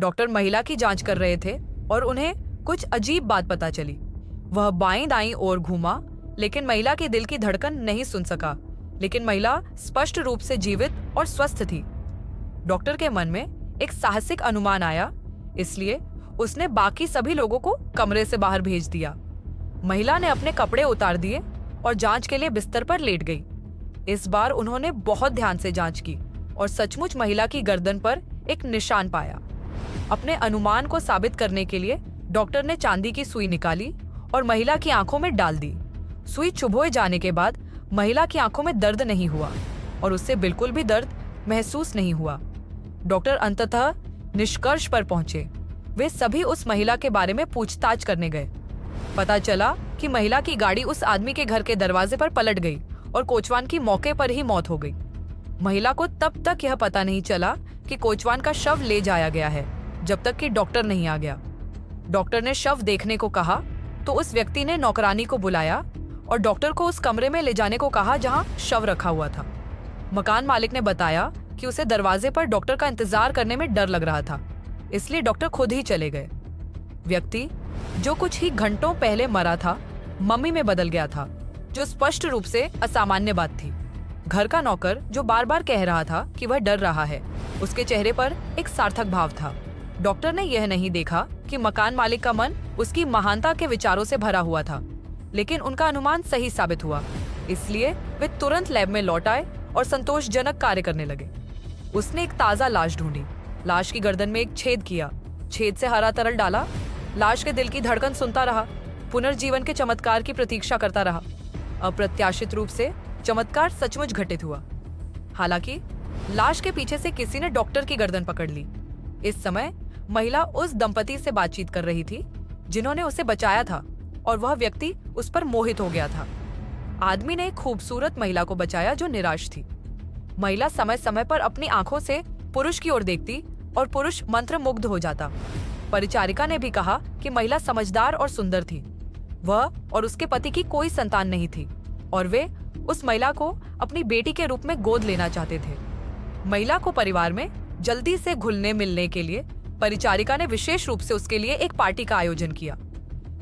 Doctor महिला की जांच कर रहे थे और उन्हें कुछ अजीब बात पता चली। वह बाएं दाईं ओर घूमा, लेकिन महिला के दिल की धड़कन नहीं सुन सका। लेकिन महिला स्पष्ट रूप से जीवित और स्वस्थ थी। डॉक्टर के मन में एक साहसिक अनुमान आया, इसलिए उसने बाकी सभी लोगों को कमरे से बाहर भेज दिया। महिला ने अपने कपड़े उतार दिए और जांच के लिए बिस्तर पर लेट गई। इस बार उन्होंने बहुत ध्यान से जांच की और सचमुच महिला की गर्दन पर एक निशान पाया। अपने अनुमान को साबित करने के लिए डॉक्टर ने चांदी की सुई निकाली और महिला की आंखों में डाल दी। सुई चुभोए जाने के बाद महिला की आंखों में दर्द नहीं हुआ और उससे बिल्कुल भी दर्द महसूस नहीं हुआ। डॉक्टर अंततः निष्कर्ष पर पहुंचे। वे सभी उस महिला के बारे में पूछताछ करने गए। पता चला कि महिला की गाड़ी उस आदमी के घर के दरवाजे पर पलट गई और कोचवान की मौके पर ही मौत हो गई। महिला को तब तक यह पता नहीं चला कि कोचवान का शव ले जाया गया है, जब तक कि डॉक्टर नहीं आ गया। डॉक्टर ने शव देखने को कहा तो उस व्यक्ति ने नौकरानी को बुलाया और डॉक्टर को उस कमरे में ले जाने को कहा जहां शव रखा हुआ था। मकान मालिक ने बताया कि उसे दरवाजे पर डॉक्टर का इंतजार करने में डर लग रहा था, इसलिए डॉक्टर खुद ही चले गए। व्यक्ति जो कुछ ही घंटों पहले मरा था, मम्मी में बदल गया था, जो स्पष्ट रूप से असामान्य बात थी। घर का नौकर जो बार बार कह रहा था कि वह डर रहा है, उसके चेहरे पर एक सार्थक भाव था। डॉक्टर ने यह नहीं देखा कि मकान मालिक का मन उसकी महानता के विचारों से भरा हुआ था, लेकिन उनका अनुमान सही साबित हुआ, इसलिए वे तुरंत लैब में लौट आए और संतोषजनक कार्य करने लगे। उसने एक ताजा लाश ढूंढी, लाश की गर्दन में एक छेद किया, छेद से हरा तरल डाला, लाश के दिल की धड़कन सुनता रहा, पुनर्जीवन के चमत्कार की प्रतीक्षा करता रहा। अप्रत्याशित रूप से चमत्कार सचमुच घटित हुआ। हालांकि लाश के पीछे से किसी ने डॉक्टर की गर्दन पकड़ ली। इस समय महिला उस दंपति से बातचीत कर रही थी जिन्होंने उसे बचाया था और वह व्यक्ति उस पर मोहित हो गया था। आदमी ने एक खूबसूरत महिला को बचाया जो निराश थी। महिला समय समय पर अपनी आंखों से पुरुष की ओर देखती और पुरुष मंत्रमुग्ध हो जाता। परिचारिका ने भी कहा कि महिला समझदार और सुंदर थी। वह और उसके पति की कोई संतान नहीं थी और वे उस महिला को अपनी बेटी के रूप में गोद लेना चाहते थे। महिला को परिवार में जल्दी से घुलने मिलने के लिए परिचारिका ने विशेष रूप से उसके लिए एक पार्टी का आयोजन किया।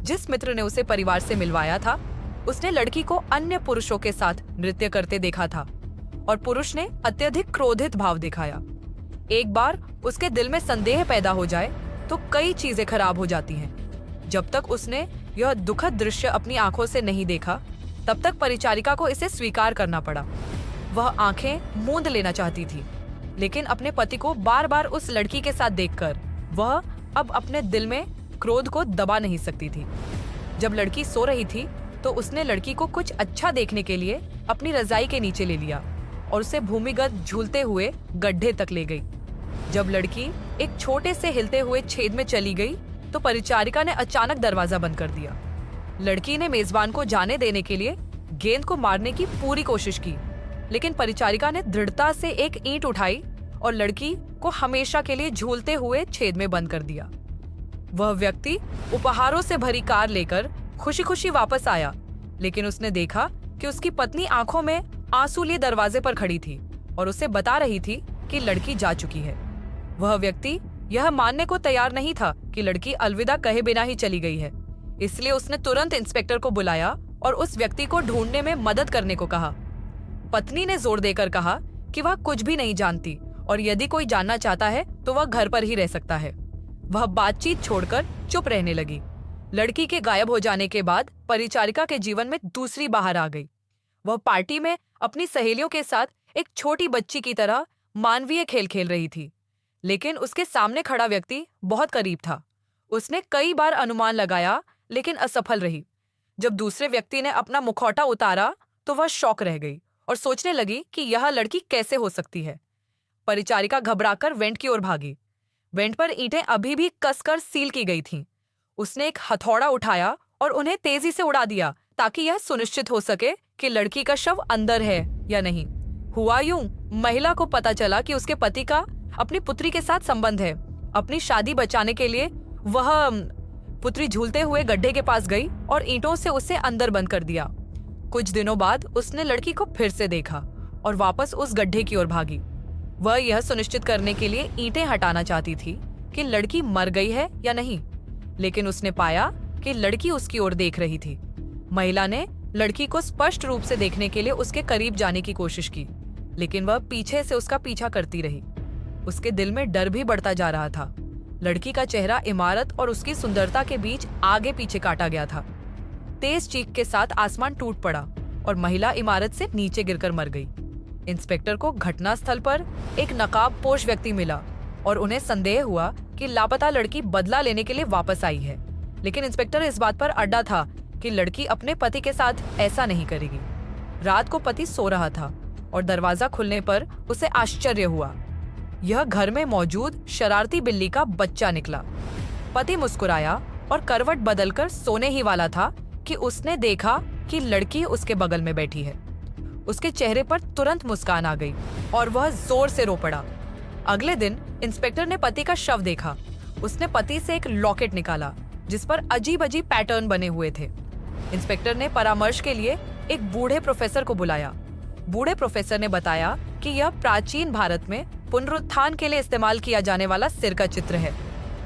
जिस मित्र ने उसे परिवार से मिलवाया था, उसने लड़की को अन्य पुरुषों के साथ नृत्य करते देखा था और पुरुष ने अत्यधिक क्रोधित भाव दिखाया। एक बार उसके दिल में संदेह पैदा हो जाए तो कई चीजें खराब हो जाती हैं। जब तक उसने यह दुखद दृश्य अपनी आंखों से नहीं देखा, तब तक परिचारिका को इसे स्वीकार करना पड़ा। वह आंखें मूंद लेना चाहती थी, लेकिन अपने पति को बार बार उस लड़की के साथ देखकर वह अब अपने दिल में क्रोध को दबा नहीं सकती थी। जब लड़की सो रही थी तो उसने लड़की को कुछ अच्छा देखने के लिए अपनी रजाई के नीचे ले लिया और उसे भूमिगत झूलते हुए गड्ढे तक ले गई। जब लड़की एक छोटे से हिलते हुए छेद में चली गई तो परिचारिका ने अचानक दरवाजा बंद कर दिया। लड़की ने मेजबान को जाने देने के लिए गेंद को मारने की पूरी कोशिश की, लेकिन परिचारिका ने दृढ़ता से एक ईंट उठाई और लड़की को हमेशा के लिए झूलते हुए छेद में बंद कर दिया। वह व्यक्ति उपहारों से भरी कार लेकर खुशी खुशी वापस आया, लेकिन उसने देखा कि उसकी पत्नी आंखों में आंसू लिए दरवाजे पर खड़ी थी और उसे बता रही थी कि लड़की जा चुकी है। वह व्यक्ति यह मानने को तैयार नहीं था कि लड़की अलविदा कहे बिना ही चली गई है, इसलिए उसने तुरंत इंस्पेक्टर को बुलाया और उस व्यक्ति को ढूंढने में मदद करने को कहा। पत्नी ने जोर देकर कहा कि वह कुछ भी नहीं जानती और यदि कोई जानना चाहता है तो वह घर पर ही रह सकता है। वह बातचीत छोड़कर चुप रहने लगी। लड़की के गायब हो जाने के बाद परिचारिका के जीवन में दूसरी बाहर आ गई। वह पार्टी में अपनी सहेलियों के साथ एक छोटी बच्ची की तरह मानवीय खेल खेल रही थी, लेकिन उसके सामने खड़ा व्यक्ति बहुत करीब था। उसने कई बार अनुमान लगाया लेकिन असफल रही। जब दूसरे व्यक्ति ने अपना मुखौटा उतारा तो वह शॉक रह गई और सोचने लगी कि यह लड़की कैसे हो सकती है। परिचारिका घबराकर वेंट की ओर भागी। वेंट पर ईंटें अभी भी कसकर सील की गई थीं। उसने एक हथौड़ा उठाया और उन्हें तेजी से उड़ा दिया ताकि यह सुनिश्चित हो सके कि लड़की का शव अंदर है या नहीं। हुआ यूं, महिला को पता चला कि उसके पति का अपनी पुत्री के साथ संबंध है। अपनी शादी बचाने के लिए वह पुत्री झूलते हुए गड्ढे के पास गई और ईंटों से उसे अंदर बंद कर दिया। कुछ दिनों बाद उसने लड़की को फिर से देखा और वापस उस गड्ढे की ओर भागी। वह यह सुनिश्चित करने के लिए ईंटें हटाना चाहती थी कि लड़की मर गई है या नहीं, लेकिन उसने पाया कि लड़की उसकी ओर देख रही थी। महिला ने लड़की को स्पष्ट रूप से देखने के लिए उसके करीब जाने की कोशिश की, लेकिन वह पीछे से उसका पीछा करती रही। उसके दिल में डर भी बढ़ता जा रहा था। लड़की का चेहरा इमारत और उसकी सुंदरता के बीच आगे पीछे काटा गया था। तेज चीख के साथ आसमान टूट पड़ा और महिला इमारत से नीचे गिरकर मर गई। इंस्पेक्टर को घटनास्थल पर एक नकाबपोश व्यक्ति मिला और उन्हें संदेह हुआ कि लापता लड़की बदला लेने के लिए वापस आई है, लेकिन इंस्पेक्टर इस बात पर अड़ा था कि लड़की अपने पति के साथ ऐसा नहीं करेगी। रात को पति सो रहा था और दरवाजा खुलने पर उसे आश्चर्य हुआ। यह घर में मौजूद शरारती बिल्ली का बच्चा निकला। पति मुस्कुराया और करवट बदलकर सोने ही वाला था कि उसने देखा कि लड़की उसके बगल में बैठी है। उसके चेहरे पर तुरंत मुस्कान आ गई और वह जोर से रो पड़ा। अगले दिन इंस्पेक्टर ने पति का शव देखा। उसने पति से एक लॉकेट निकाला जिस पर अजीब अजीब पैटर्न बने हुए थे। इंस्पेक्टर ने परामर्श के लिए एक बूढ़े प्रोफेसर को बुलाया। बूढ़े प्रोफेसर ने बताया कि यह प्राचीन भारत में पुनरुत्थान के लिए इस्तेमाल किया जाने वाला सिर का चित्र है।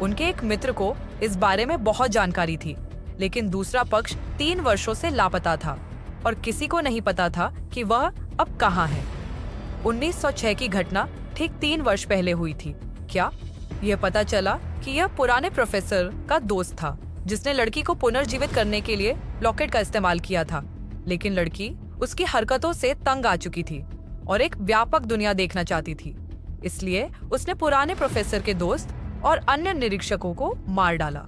उनके एक मित्र को इस बारे में बहुत जानकारी थी, लेकिन दूसरा पक्ष 3 वर्षों से लापता था और किसी को नहीं पता था कि वह अब कहाँ है। 1906 की घटना ठीक 3 वर्ष पहले हुई थी। क्या यह पता चला कि यह पुराने प्रोफेसर का दोस्त था जिसने लड़की को पुनर्जीवित करने के लिए लॉकेट का इस्तेमाल किया था, लेकिन लड़की उसकी हरकतों से तंग आ चुकी थी और एक व्यापक दुनिया देखना चाहती थी। इसलिए उसने पुराने प्रोफेसर के दोस्त और अन्य निरीक्षकों को मार डाला।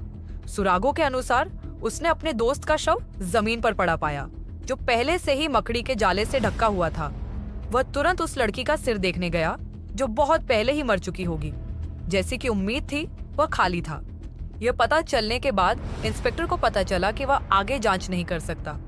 सुरागों के अनुसार उसने अपने दोस्त का शव जमीन पर पड़ा पाया, जो पहले से ही मकड़ी के जाले से ढका हुआ था। वह तुरंत उस लड़की का सिर देखने गया जो बहुत पहले ही मर चुकी होगी। जैसी कि उम्मीद थी, वह खाली था। यह पता चलने के बाद इंस्पेक्टर को पता चला कि वह आगे जांच नहीं कर सकता।